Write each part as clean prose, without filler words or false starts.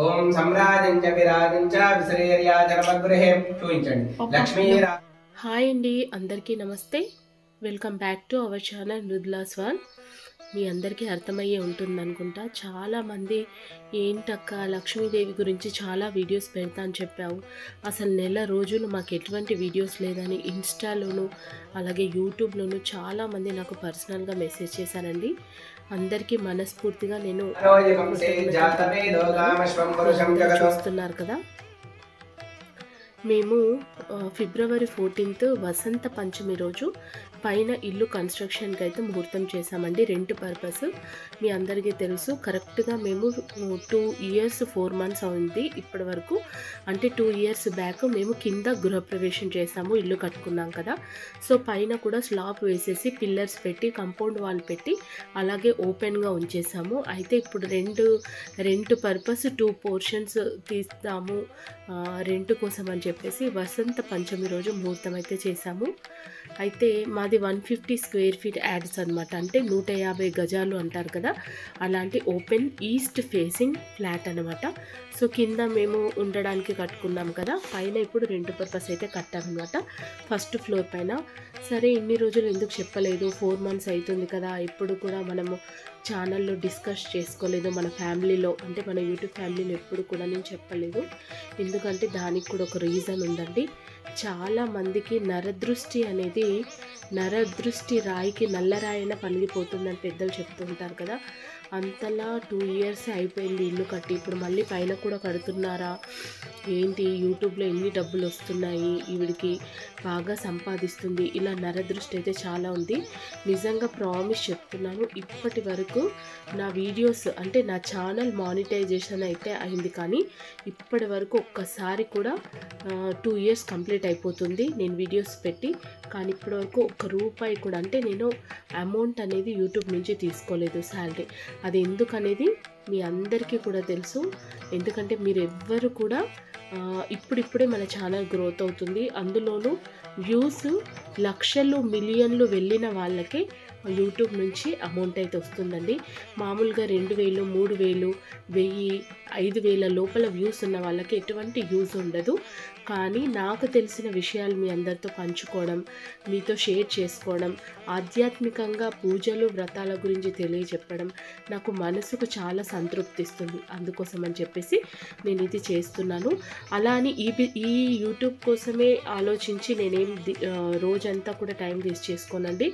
ओम सम्राजंच विराजंच विश्रेर्याजनमगृहे చూయించండి Lakshmi. Hi అండి, అందరికీ నమస్తే. Welcome back to our channel Mrudula's one. మీ అందరికీ అర్థమయ్యే ఉంటుంది అనుకుంటా. చాలామంది ఏంటక్క లక్ష్మీదేవి గురించి చాలా వీడియోస్ పెడతా అని చెప్పావు, అసలు నెల రోజులు మాకు ఎటువంటి వీడియోస్ లేదని ఇన్స్టాలోను అలాగే యూట్యూబ్లోను చాలామంది నాకు పర్సనల్గా మెసేజ్ చేశారండి. అందరికీ మనస్ఫూర్తిగా నేను చూస్తున్నారు కదా. మేము ఫిబ్రవరి 14 వసంత పంచమి రోజు పైన ఇల్లు కన్స్ట్రక్షన్కి అయితే ముహూర్తం చేశామండి. రెంట్ పర్పస్ మీ అందరికీ తెలుసు. కరెక్ట్గా మేము 2 ఇయర్స్ 4 మంత్స్ అయింది ఇప్పటి వరకు. అంటే 2 ఇయర్స్ బ్యాక్ మేము కింద గృహప్రవేశం చేసాము, ఇల్లు కట్టుకున్నాం కదా. సో పైన కూడా స్లాబ్ వేసేసి పిల్లర్స్ పెట్టి కాంపౌండ్ వాల్ పెట్టి అలాగే ఓపెన్గా ఉంచేసాము. అయితే ఇప్పుడు రెంట్ పర్పస్ 2 పోర్షన్స్ తీస్తాము రెంట్ కోసం అని చెప్పేసి వసంత పంచమి రోజు ముహూర్తం అయితే చేశాము. అయితే మాది 150 స్క్వేర్ ఫీట్ యాడ్స్ అనమాట. అంటే 150 గజాలు అంటారు కదా, అలాంటి ఓపెన్ ఈస్ట్ ఫేసింగ్ ఫ్లాట్ అనమాట. సో కింద మేము ఉండడానికి కట్టుకున్నాం కదా, పైన ఇప్పుడు రెంట్ పర్పస్ అయితే కట్టామన్నమాట ఫస్ట్ ఫ్లోర్ పైన. సరే ఇన్ని రోజులు ఎందుకు చెప్పలేదు, 4 మంత్స్ అవుతుంది కదా, ఇప్పుడు కూడా మనము ఛానల్లో డిస్కస్ చేసుకోలేదు మన ఫ్యామిలీలో, అంటే మన యూట్యూబ్ ఫ్యామిలీలో ఎప్పుడు కూడా నేను చెప్పలేదు. ఎందుకంటే దానికి కూడా ఒక రీజన్ ఉందండి. చాలామందికి నరదృష్టి అనేది, నరదృష్టి రాయికి నల్లరాయిన పలిగిపోతుందని పెద్దలు చెప్తూ ఉంటారు కదా. అంతలా 2 ఇయర్స్ అయిపోయింది ఇల్లు కట్టి, ఇప్పుడు మళ్ళీ పైన కూడా కడుతున్నారా ఏంటి, యూట్యూబ్లో ఎన్ని డబ్బులు వస్తున్నాయి, ఈవిడికి బాగా సంపాదిస్తుంది, ఇలా నరదృష్టి అయితే చాలా ఉంది. నిజంగా ప్రామిస్ చెప్తున్నాను, ఇప్పటి వరకు నా వీడియోస్ అంటే నా ఛానల్ మానిటైజేషన్ అయితే అయింది, కానీ ఇప్పటి వరకు ఒక్కసారి కూడా 2 ఇయర్స్ కంప్లీట్ అయిపోతుంది నేను వీడియోస్ పెట్టి, కానీ ఇప్పటి వరకు ఒక్క రూపాయి కూడా, అంటే నేను అమౌంట్ అనేది యూట్యూబ్ నుంచి తీసుకోలేదు శాలరీ. అది ఎందుకనేది మీ అందరికీ కూడా తెలుసు. ఎందుకంటే మీరు ఎవ్వరు కూడా ఇప్పుడిప్పుడే మన ఛానల్ గ్రోత్ అవుతుంది. అందులోనూ వ్యూస్ లక్షలు మిలియన్లు వెళ్ళిన వాళ్ళకే యూట్యూబ్ నుంచి అమౌంట్ అయితే వస్తుందండి. మామూలుగా 2000, 3000, 1000, 5000 లోపల వ్యూస్ ఉన్న వాళ్ళకి ఎటువంటి యూజ్ ఉండదు. కానీ నాకు తెలిసిన విషయాలు మీ అందరితో పంచుకోవడం, మీతో షేర్ చేసుకోవడం, ఆధ్యాత్మికంగా పూజలు వ్రతాల గురించి తెలియజెప్పడం నాకు మనసుకు చాలా సంతృప్తి ఇస్తుంది. అందుకోసం అని చెప్పేసి నేను ఇది చేస్తున్నాను. అలా అని ఈ యూట్యూబ్ కోసమే ఆలోచించి నేనేం రోజంతా కూడా టైం వేస్ట్ చేసుకోనండి.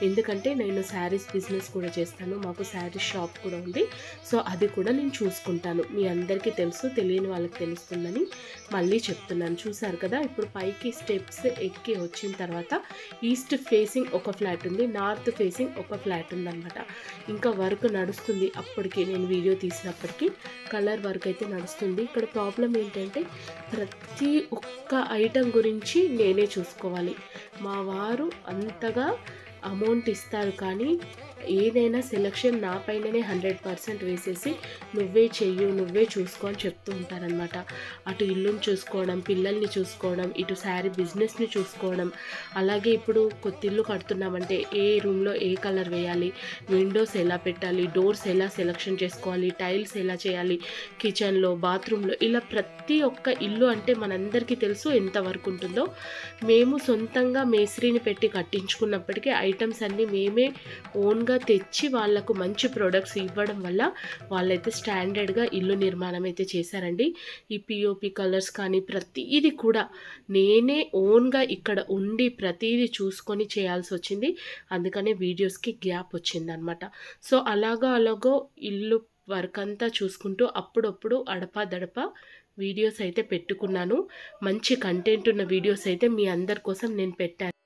ఎందుకంటే నేను శారీస్ బిజినెస్ కూడా చేస్తాను, మాకు శారీస్ షాప్ కూడా ఉంది. సో అది కూడా నేను చూసుకుంటాను. మీ అందరికీ తెలుసు, తెలియని వాళ్ళకి తెలుస్తుందని మళ్ళీ చెప్తున్నాను. చూసారు కదా, ఇప్పుడు పైకి స్టెప్స్ ఎక్కి వచ్చిన తర్వాత ఈస్ట్ ఫేసింగ్ ఒక ఫ్లాట్ ఉంది, నార్త్ ఫేసింగ్ ఒక ఫ్లాట్ ఉందన్నమాట. ఇంకా వర్క్ నడుస్తుంది. అప్పటికి నేను వీడియో తీసినప్పటికీ కలర్ వర్క్ అయితే నడుస్తుంది. ఇక్కడ ప్రాబ్లం ఏంటంటే ప్రతి ఒక్క ఐటెం గురించి నేనే చూసుకోవాలి. మా వారు అంతగా అమౌంట్ ఇస్తారు, కానీ ఏదైనా సెలెక్షన్ నా పైననే 100% వేసేసి నువ్వే చెయ్యు, నువ్వే చూసుకో అని చెప్తూ ఉంటారనమాట. అటు ఇల్లుని చూసుకోవడం, పిల్లల్ని చూసుకోవడం, ఇటు శారీ బిజినెస్ని చూసుకోవడం, అలాగే ఇప్పుడు కొత్త ఇల్లు కడుతున్నామంటే ఏ రూమ్లో ఏ కలర్ వేయాలి, విండోస్ ఎలా పెట్టాలి, డోర్స్ ఎలా సెలెక్షన్ చేసుకోవాలి, టైల్స్ ఎలా చేయాలి, కిచెన్లో బాత్రూంలో, ఇలా ప్రతి ఒక్క ఇల్లు అంటే మనందరికీ తెలుసు ఎంత వరకు ఉంటుందో. మేము సొంతంగా మేస్త్రిని పెట్టి కట్టించుకున్నప్పటికీ ఐటమ్స్ అన్నీ మేమే ఓన్గా తెచ్చి వాళ్ళకు మంచి ప్రొడక్ట్స్ ఇవ్వడం వల్ల వాళ్ళైతే స్టాండర్డ్గా ఇల్లు నిర్మాణం అయితే చేశారండి. ఈ పిఓపి కలర్స్ కానీ ప్రతిదీ కూడా నేనే ఓన్గా ఇక్కడ ఉండి ప్రతిదీ చూసుకొని చేయాల్సి వచ్చింది. అందుకనే వీడియోస్కి గ్యాప్ వచ్చిందనమాట. సో అలాగో ఇల్లు వర్క్ అంతా చూసుకుంటూ అప్పుడప్పుడు అడపా వీడియోస్ అయితే పెట్టుకున్నాను. మంచి కంటెంట్ ఉన్న వీడియోస్ అయితే మీ అందరి కోసం నేను పెట్టాను.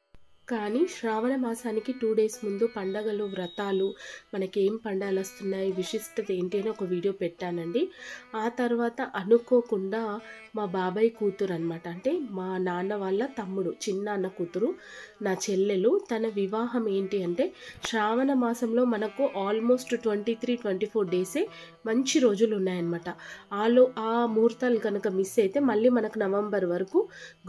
కానీ శ్రావణ మాసానికి 2 డేస్ ముందు పండగలు, వ్రతాలు, మనకేం పండగలు వస్తున్నాయి, విశిష్టత ఏంటి అని ఒక వీడియో పెట్టానండి. ఆ తర్వాత అనుకోకుండా మా బాబాయ్ కూతురు అనమాట, అంటే మా నాన్న వాళ్ళ తమ్ముడు, చిన్న అన్న కూతురు, నా చెల్లెలు, తన వివాహం ఏంటి అంటే శ్రావణ మాసంలో మనకు ఆల్మోస్ట్ 23-24 డేసే మంచి రోజులు ఉన్నాయన్నమాట. ఆ ముహూర్తాలు కనుక మిస్ అయితే మళ్ళీ మనకు నవంబర్ వరకు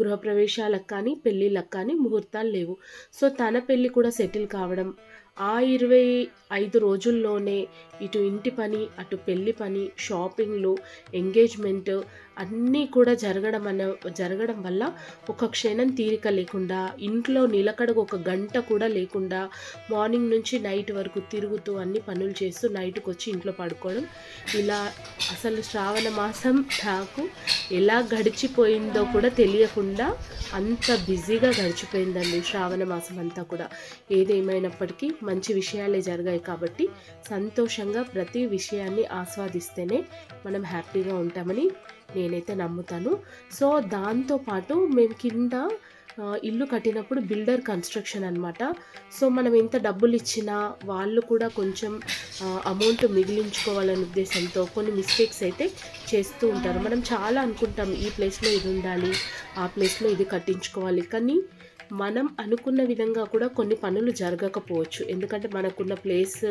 గృహప్రవేశాలకు కానీ పెళ్ళిళ్ళకు కానీ ముహూర్తాలు లేవు. సో తన పెళ్ళి కూడా సెటిల్ కావడం, ఆ 25 రోజుల్లోనే ఇటు ఇంటి పని, అటు పెళ్ళి పని, షాపింగ్లు, ఎంగేజ్మెంట్ అన్నీ కూడా జరగడం వల్ల ఒక క్షణం తీరిక లేకుండా, ఇంట్లో నిలకడగా ఒక గంట కూడా లేకుండా, మార్నింగ్ నుంచి నైట్ వరకు తిరుగుతూ అన్ని పనులు చేస్తూ నైట్కి వచ్చి ఇంట్లో పడుకోవడం, ఇలా అసలు శ్రావణ మాసం నాకు ఎలా గడిచిపోయిందో కూడా తెలియకుండా అంత బిజీగా గడిచిపోయిందండి శ్రావణ మాసం అంతా కూడా. ఏదేమైనప్పటికీ మంచి విషయాలే జరిగాయి కాబట్టి సంతోషంగా ప్రతి విషయాన్ని ఆస్వాదిస్తేనే మనం హ్యాపీగా ఉంటామని నేనైతే నమ్ముతాను. సో దాంతోపాటు మేము కింద ఇల్లు కట్టినప్పుడు బిల్డర్ కన్స్ట్రక్షన్ అనమాట. సో మనం ఎంత డబ్బులు ఇచ్చినా వాళ్ళు కూడా కొంచెం అమౌంట్ మిగిలించుకోవాలనే ఉద్దేశంతో కొన్ని మిస్టేక్స్ అయితే చేస్తూ ఉంటారు. మనం చాలా అనుకుంటాం ఈ ప్లేస్లో ఇది ఉండాలి, ఆ ప్లేస్లో ఇది కట్టించుకోవాలి, కానీ మనం అనుకున్న విధంగా కూడా కొన్ని పనులు జరగకపోవచ్చు, ఎందుకంటే మనకున్న ప్లేస్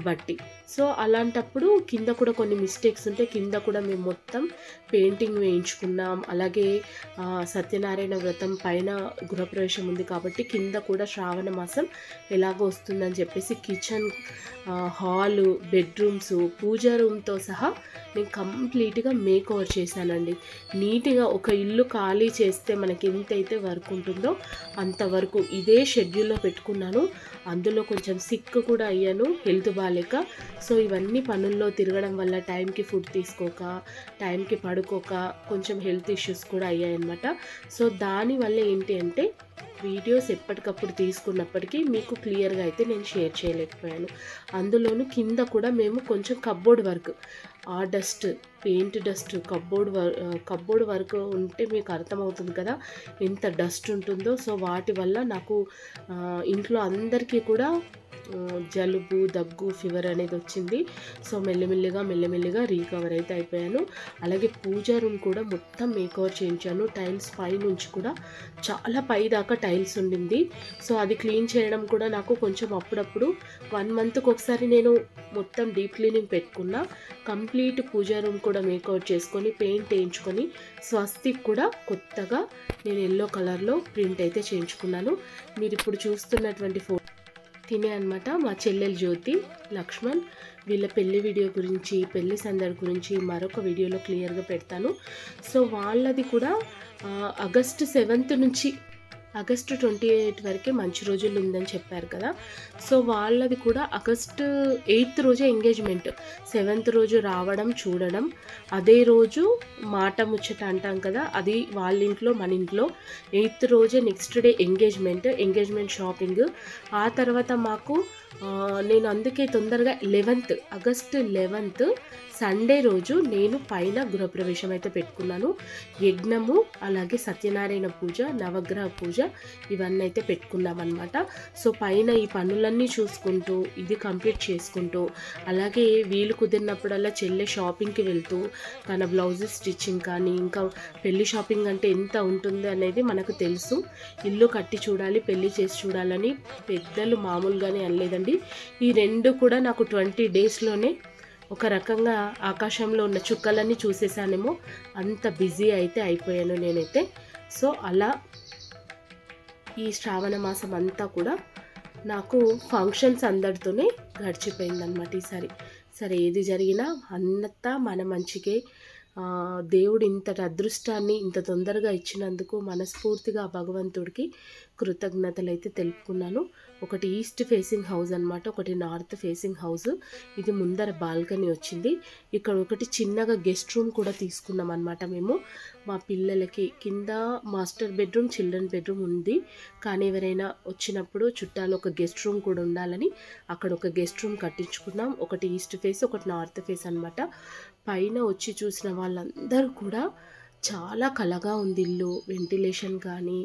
బట్టి. సో అలాంటప్పుడు కింద కూడా కొన్ని మిస్టేక్స్ ఉంటే కింద కూడా మేము మొత్తం పెయింటింగ్ వేయించుకున్నాం. అలాగే సత్యనారాయణ వ్రతం పైన గృహప్రవేశం ఉంది కాబట్టి కింద కూడా శ్రావణ మాసం ఎలాగో వస్తుందని చెప్పేసి కిచెన్, హాలు, బెడ్రూమ్స్, పూజా రూమ్తో సహా నేను కంప్లీట్గా మేక్ ఓవర్ చేశానండి. నీట్గా ఒక ఇల్లు ఖాళీ చేస్తే మనకి ఎంతైతే వర్క్ ఉంటుందో అంతవరకు ఇదే షెడ్యూల్లో పెట్టుకున్నాను. అందులో కొంచెం సిక్ కూడా అయ్యాను, హెల్త్ బాగాలేక. సో ఇవన్నీ పనుల్లో తిరగడం వల్ల టైంకి ఫుడ్ తీసుకోక, టైంకి పడుకోక కొంచెం హెల్త్ ఇష్యూస్ కూడా అయ్యాయన్నమాట. సో దానివల్ల ఏంటి అంటే వీడియోస్ ఎప్పటికప్పుడు తీసుకున్నప్పటికీ మీకు క్లియర్గా అయితే నేను షేర్ చేయలేకపోయాను. అందులోనూ కింద కూడా మేము కొంచెం కబ్బోర్డ్ వర్క్, ఆ dust, paint dust, cupboard work ఉంటే మీకు అర్థమవుతుంది కదా ఎంత డస్ట్ ఉంటుందో. సో వాటి వల్ల నాకు ఇంట్లో అందరికీ కూడా జలుబు, దగ్గు, ఫీవర్ అనేది వచ్చింది. సో మెల్లిమెల్లిగా రీకవర్ అయితే అయిపోయాను. అలాగే పూజా రూమ్ కూడా మొత్తం మేకవర్ చేయించాను. టైల్స్ పై నుంచి కూడా చాలా పై దాకా టైల్స్ ఉండింది. సో అది క్లీన్ చేయడం కూడా నాకు కొంచెం అప్పుడప్పుడు 1 మంత్కి ఒకసారి నేను మొత్తం డీప్ క్లీనింగ్ పెట్టుకున్నా. కంప్లీట్ పూజా రూమ్ కూడా మేకవర్ చేసుకొని పెయింట్ వేయించుకొని స్వస్తిక్ కూడా కొత్తగా నేను ఎల్లో కలర్లో ప్రింట్ అయితే చేయించుకున్నాను. మీరు ఇప్పుడు చూస్తున్నటువంటి తినే అనమాట మా చెల్లెలు జ్యోతి, లక్ష్మణ్. వీళ్ళ పెళ్లి వీడియో గురించి, పెళ్లి సందడి గురించి మరొక వీడియోలో క్లియర్గా పెడతాను. సో వాళ్ళది కూడా ఆగస్టు 7th నుంచి ఆగస్టు 28 వరకే మంచి రోజులు ఉందని చెప్పారు కదా. సో వాళ్ళది కూడా ఆగస్టు 8th రోజే ఎంగేజ్మెంట్. 7th రోజు రావడం, చూడడం, అదే రోజు మాట ముచ్చట అంటాం కదా, అది వాళ్ళ ఇంట్లో మన ఇంట్లో. 8th రోజే నెక్స్ట్ డే ఎంగేజ్మెంట్ షాపింగ్. ఆ తర్వాత మాకు నేను అందుకే తొందరగా ఆగస్టు 11th సండే రోజు నేను పైన గృహప్రవేశం అయితే పెట్టుకున్నాను. యజ్ఞము, అలాగే సత్యనారాయణ పూజ, నవగ్రహ పూజ ఇవన్నీ అయితే పెట్టుకున్నాం అనమాట. సో పైన ఈ పనులన్నీ చూసుకుంటూ, ఇది కంప్లీట్ చేసుకుంటూ, అలాగే వీలు కుదిరినప్పుడల్లా చెల్లె షాపింగ్కి వెళ్తూ తన బ్లౌజెస్ స్టిచ్చింగ్ కానీ, ఇంకా పెళ్లి షాపింగ్ అంటే ఎంత ఉంటుంది అనేది మనకు తెలుసు. ఇల్లు కట్టి చూడాలి, పెళ్లి చేసి చూడాలని పెద్దలు మామూలుగానే అనలేదండి. ఈ 2 కూడా నాకు 20 డేస్లోనే ఒక రకంగా ఆకాశంలో ఉన్న చుక్కలన్నీ చూసేసానేమో, అంత బిజీ అయితే అయిపోయాను నేనైతే. సో అలా ఈ శ్రావణ మాసం అంతా కూడా నాకు ఫంక్షన్స్ అందరితోనే గడిచిపోయిందనమాట ఈసారి. సరే ఏది జరిగినా అంతా మన మంచికే. దేవుడు ఇంతటి అదృష్టాన్ని ఇంత తొందరగా ఇచ్చినందుకు మనస్ఫూర్తిగా భగవంతుడికి కృతజ్ఞతలు అయితే తెలుపుకున్నాను. ఒకటి ఈస్ట్ ఫేసింగ్ హౌస్ అనమాట, ఒకటి నార్త్ ఫేసింగ్ హౌస్. ఇది ముందర బాల్కనీ వచ్చింది. ఇక్కడ ఒకటి చిన్నగా గెస్ట్ రూమ్ కూడా తీసుకున్నాం అనమాట మేము. మా పిల్లలకి కింద మాస్టర్ బెడ్రూమ్, చిల్డ్రన్ బెడ్రూమ్ ఉంది, కానీ ఎవరైనా వచ్చినప్పుడు చుట్టాలు ఒక గెస్ట్ రూమ్ కూడా ఉండాలని అక్కడ ఒక గెస్ట్ రూమ్ కట్టించుకున్నాం. ఒకటి ఈస్ట్ ఫేస్, ఒకటి నార్త్ ఫేస్ అనమాట. పైన వచ్చి చూసిన వాళ్ళందరూ కూడా చాలా కళగా ఉంది ఇల్లు. వెంటిలేషన్ కానీ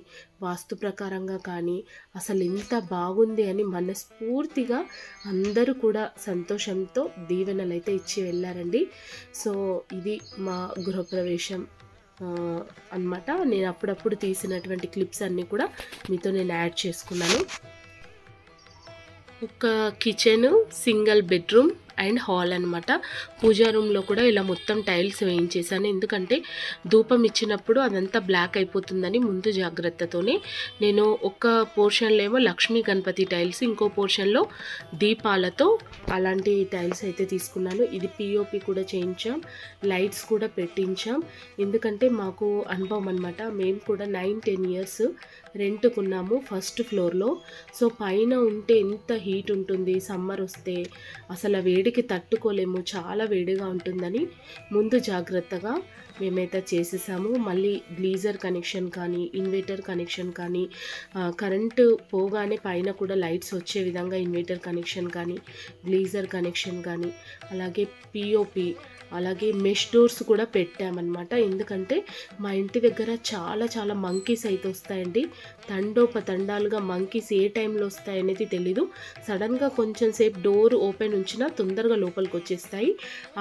వాస్తు ప్రకారంగా కానీ అసలు ఎంత బాగుంది అని మనస్ఫూర్తిగా అందరూ కూడా సంతోషంతో దీవెనలు అయితే ఇచ్చి వెళ్ళారండి. సో ఇది మా గృహప్రవేశం అన్నమాట. నేను అప్పుడప్పుడు తీసినటువంటి క్లిప్స్ అన్నీ కూడా మీతో నేను యాడ్ చేసుకున్నాను. ఒక kitchen, single bedroom and hall అనమాట. పూజా రూమ్లో కూడా ఇలా మొత్తం టైల్స్ వేయించేసాను. ఎందుకంటే ధూపం ఇచ్చినప్పుడు అదంతా బ్లాక్ అయిపోతుందని ముందు జాగ్రత్తతోనే నేను ఒక పోర్షన్లో ఏమో లక్ష్మీ గణపతి టైల్స్, ఇంకో పోర్షన్లో దీపాలతో అలాంటి టైల్స్ అయితే తీసుకున్నాను. ఇది పిఓపి కూడా చేయించాం, లైట్స్ కూడా పెట్టించాం. ఎందుకంటే మాకు అనుభవం అనమాట. మేము కూడా 9-10 ఇయర్స్ రెంట్కున్నాము ఫస్ట్ ఫ్లోర్లో. సో పైన ఉంటే ఎంత హీట్ ఉంటుంది, సమ్మర్ వస్తే అసలు వేడికి తట్టుకోలేము, చాలా వేడిగా ఉంటుందని ముందు జాగ్రత్తగా మేమైతే చేసేసాము. మళ్ళీ గ్లీజర్ కనెక్షన్ కానీ, ఇన్వర్టర్ కనెక్షన్ కానీ, కరెంటు పోగానే పైన కూడా లైట్స్ వచ్చే విధంగా ఇన్వర్టర్ కనెక్షన్ కానీ, గ్లీజర్ కనెక్షన్ కానీ, అలాగే పిఓపి, అలాగే మెష్ డోర్స్ కూడా పెట్టామన్నమాట. ఎందుకంటే మా ఇంటి దగ్గర చాలా మంకీస్ అయితే వస్తాయండి. తండోపతండాలుగా మంకీస్ ఏ టైంలో వస్తాయనేది తెలీదు. సడన్గా కొంచెం సేపు డోర్ ఓపెన్ ఉంచినా తొందరగా లోపలికి వచ్చేస్తాయి.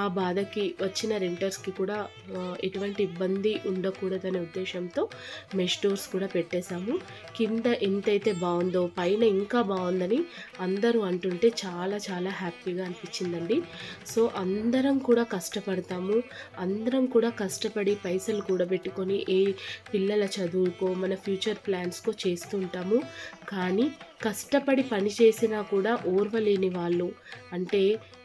ఆ బాధకి వచ్చిన రెంటర్స్కి కూడా ఎటువంటి ఇబ్బంది ఉండకూడదనే ఉద్దేశంతో మెష్ డోర్స్ కూడా పెట్టేశాము. కింద ఎంతైతే బాగుందో పైన ఇంకా బాగుందని అందరూ అంటుంటే చాలా హ్యాపీగా అనిపించిందండి. సో అందరం కూడా కష్టపడతాము, అందరం కూడా కష్టపడి పైసలు కూడబెట్టుకొని ఏ పిల్లల చదువుకో మన ఫ్యూచర్ ప్లాన్స్కో చేస్తుంటాము. కానీ కష్టపడి పని చేసినా కూడా ఓర్వలేని వాళ్ళు, అంటే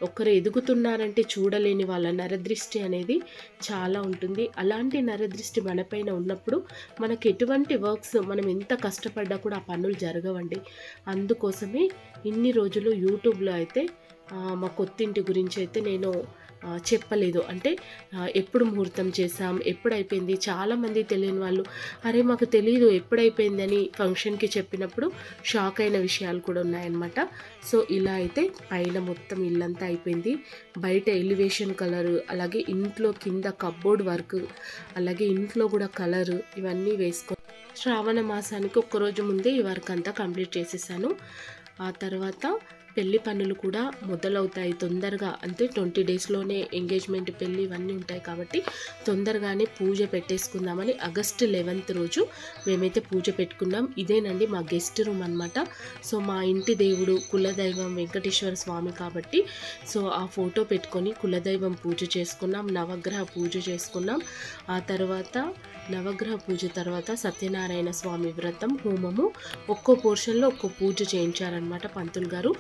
ఒకరు ఎదుగుతున్నారంటే చూడలేని వాళ్ళ నరదృష్టి అనేది చాలా ఉంటుంది. అలాంటి నరదృష్టి మనపైన ఉన్నప్పుడు మనకు ఎటువంటి వర్క్స్ మనం ఎంత కష్టపడ్డా కూడా ఆ పనులు జరగవండి. అందుకోసమే ఇన్ని రోజులు యూట్యూబ్లో అయితే మా కొత్తింటి గురించి అయితే నేను చెప్పలేదు. అంటే ఎప్పుడు ముహూర్తం చేసాం, ఎప్పుడు అయిపోయింది, చాలామంది తెలియని వాళ్ళు అరే మాకు తెలియదు ఎప్పుడైపోయిందని ఫంక్షన్కి చెప్పినప్పుడు షాక్ అయిన విషయాలు కూడా ఉన్నాయన్నమాట. సో ఇలా అయితే పైన మొత్తం ఇల్లంతా అయిపోయింది. బయట ఎలివేషన్ కలరు, అలాగే ఇంట్లో కింద కబ్బోర్డ్ వర్క్, అలాగే ఇంట్లో కూడా కలరు ఇవన్నీ వేసుకొని శ్రావణ మాసానికి ఒక్కరోజు ముందే ఈ వర్క్ అంతా కంప్లీట్ చేసేసాను. ఆ తర్వాత పెళ్లి పనులు కూడా మొదలవుతాయి తొందరగా. అంటే 20 డేస్లోనే ఎంగేజ్మెంట్, పెళ్ళి ఇవన్నీ ఉంటాయి కాబట్టి తొందరగానే పూజ పెట్టేసుకుందామని ఆగస్టు 11th రోజు మేమైతే పూజ పెట్టుకున్నాం. ఇదేనండి మా గెస్ట్ రూమ్ అనమాట. సో మా ఇంటి దేవుడు కులదైవం వెంకటేశ్వర స్వామి కాబట్టి సో ఆ ఫోటో పెట్టుకొని కులదైవం పూజ చేసుకున్నాం, నవగ్రహ పూజ చేసుకున్నాం. ఆ తర్వాత నవగ్రహ పూజ తర్వాత సత్యనారాయణ స్వామి వ్రతం, హోమము, ఒక్కో పోర్షన్లో ఒక్కో పూజ చేయించారనమాట పంతులు గారు.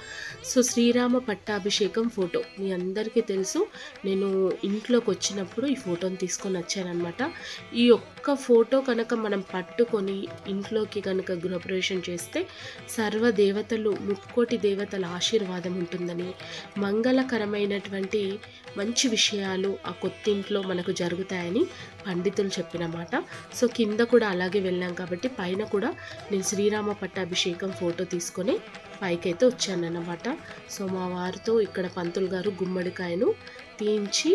సో శ్రీరామ పట్టాభిషేకం ఫోటో మీ అందరికీ తెలుసు. నేను ఇంట్లోకి వచ్చినప్పుడు ఈ ఫోటోని తీసుకొని వచ్చానమాట. ఈ ఒక్క ఫోటో కనుక మనం పట్టుకొని ఇంట్లోకి కనుక గృహప్రవేశం చేస్తే సర్వదేవతలు, ముక్కోటి దేవతల ఆశీర్వాదం ఉంటుందని, మంగళకరమైనటువంటి మంచి విషయాలు ఆ కొత్తింట్లో మనకు జరుగుతాయని పండితులు చెప్పిన మాట. సో కింద కూడా అలాగే వెళ్ళాం కాబట్టి పైన కూడా నేను శ్రీరామ పట్టాభిషేకం ఫోటో తీసుకొని పైకైతే వచ్చానన్నమాట. సో మా వారితో ఇక్కడ పంతులు గారు గుమ్మడికాయను తీయించి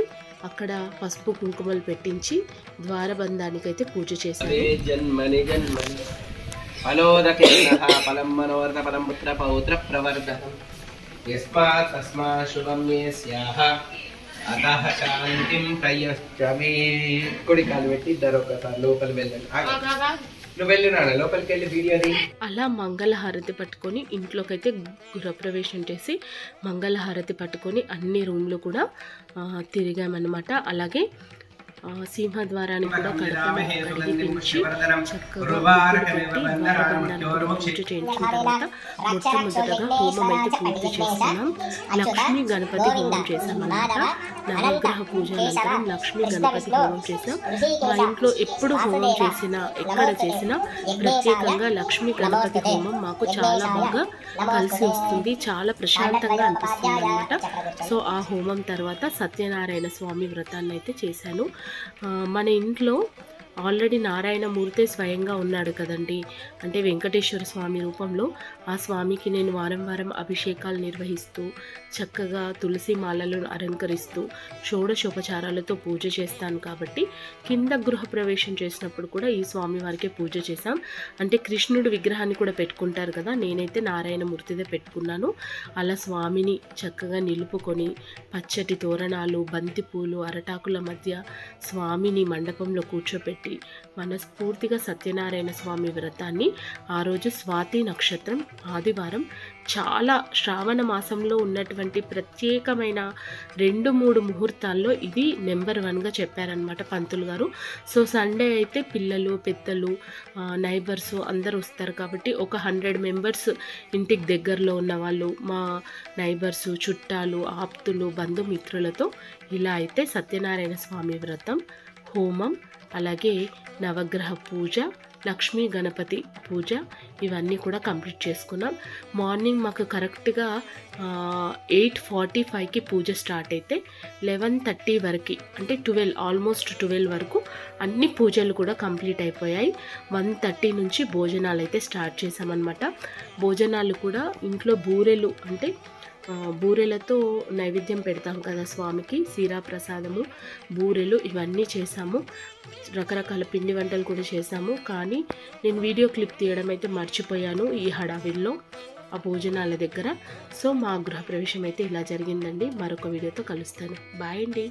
అక్కడ పసుపు కుంకుమలు పెట్టించి ద్వారబంధానికైతే పూజ చేశారు. అతః శాంతిం ప్రయశ్చమే. కొడి కాలు పెట్టి ఇద్దరు ఒకసారి లోపలి వెళ్ళండి. నువ్వు వెళ్ళినా లోపలికి వెళ్ళి వీడియోది. అలా మంగళహారతి పట్టుకొని ఇంట్లోకి అయితే గృహప్రవేశం చేసి మంగళహారతి పట్టుకొని అన్ని రూమ్లు కూడా తిరిగామన్నమాట. అలాగే సింహద్వారాన్ని కూడా కడిగించి చక్కగా పూజ చేయించిన తర్వాత మొట్టమొదటగా హోమం అయితే పూర్తి చేస్తున్నాం. లక్ష్మీ గణపతి హోమం చేసామన్నమాట. నవగ్రహ పూజ అనంతరం లక్ష్మీ గణపతి హోమం చేసాం. మా ఇంట్లో ఎప్పుడు హోమం చేసినా, ఎక్కడ చేసినా ప్రత్యేకంగా లక్ష్మీ గణపతి హోమం మాకు చాలా బాగా కలిసి వస్తుంది, చాలా ప్రశాంతంగా అనిపిస్తుంది అన్నమాట. సో ఆ హోమం తర్వాత సత్యనారాయణ స్వామి వ్రతాన్ని అయితే చేశాను. మన ఇంట్లో ఆల్రెడీ నారాయణమూర్తే స్వయంగా ఉన్నాడు కదండి, అంటే వెంకటేశ్వర స్వామి రూపంలో. ఆ స్వామికి నేను వారం వారం అభిషేకాలు నిర్వహిస్తూ చక్కగా తులసి మాలలను అలంకరిస్తూ షోడశోపచారాలతో పూజ చేస్తాను కాబట్టి కింద గృహప్రవేశం చేసినప్పుడు కూడా ఈ స్వామి వారికి పూజ చేశాం. అంటే కృష్ణుడు విగ్రహాన్ని కూడా పెట్టుకుంటారు కదా, నేనైతే నారాయణమూర్తిదే పెట్టుకున్నాను. అలా స్వామిని చక్కగా నిలుపుకొని పచ్చటి తోరణాలు, బంతిపూలు, అరటాకుల మధ్య స్వామిని మండపంలో కూర్చోపెట్టి మనస్ఫూర్తిగా సత్యనారాయణ స్వామి వ్రతాన్ని ఆ రోజు స్వాతి నక్షత్రం ఆదివారం చాలా శ్రావణ మాసంలో ఉన్నటువంటి ప్రత్యేకమైన 2-3 ముహూర్తాల్లో ఇది నెంబర్ 1గా చెప్పారనమాట పంతులు గారు. సో సండే అయితే పిల్లలు, పెద్దలు, నైబర్స్ అందరూ వస్తారు కాబట్టి ఒక 100 మెంబర్స్ ఇంటికి దగ్గరలో ఉన్న వాళ్ళు, మా నైబర్స్, చుట్టాలు, ఆప్తులు, బంధుమిత్రులతో ఇలా అయితే సత్యనారాయణ స్వామి వ్రతం, హోమం, అలాగే నవగ్రహ పూజ, లక్ష్మీ గణపతి పూజ ఇవన్నీ కూడా కంప్లీట్ చేసుకున్నాం. మార్నింగ్ మాకు కరెక్ట్గా 8:45కి పూజ స్టార్ట్ అయితే 11:30 వరకు, అంటే ఆల్మోస్ట్ 12 వరకు అన్ని పూజలు కూడా కంప్లీట్ అయిపోయాయి. 1:30 నుంచి భోజనాలు అయితే స్టార్ట్ చేసామన్నమాట. భోజనాలు కూడా ఇంట్లో బూరెలు, అంటే బూరెలతో నైవేద్యం పెడతాం కదా స్వామికి, సీరా ప్రసాదము, బూరెలు ఇవన్నీ చేసాము. రకరకాల పిండి వంటలు కూడా చేసాము. కానీ నేను వీడియో క్లిప్ తీయడం అయితే మర్చిపోయాను ఈ హడావిల్లో ఆ భోజనాల దగ్గర. సో మా గృహప్రవేశం అయితే ఇలా జరిగిందండి. మరొక వీడియోతో కలుస్తాను. బాయ్ అండి.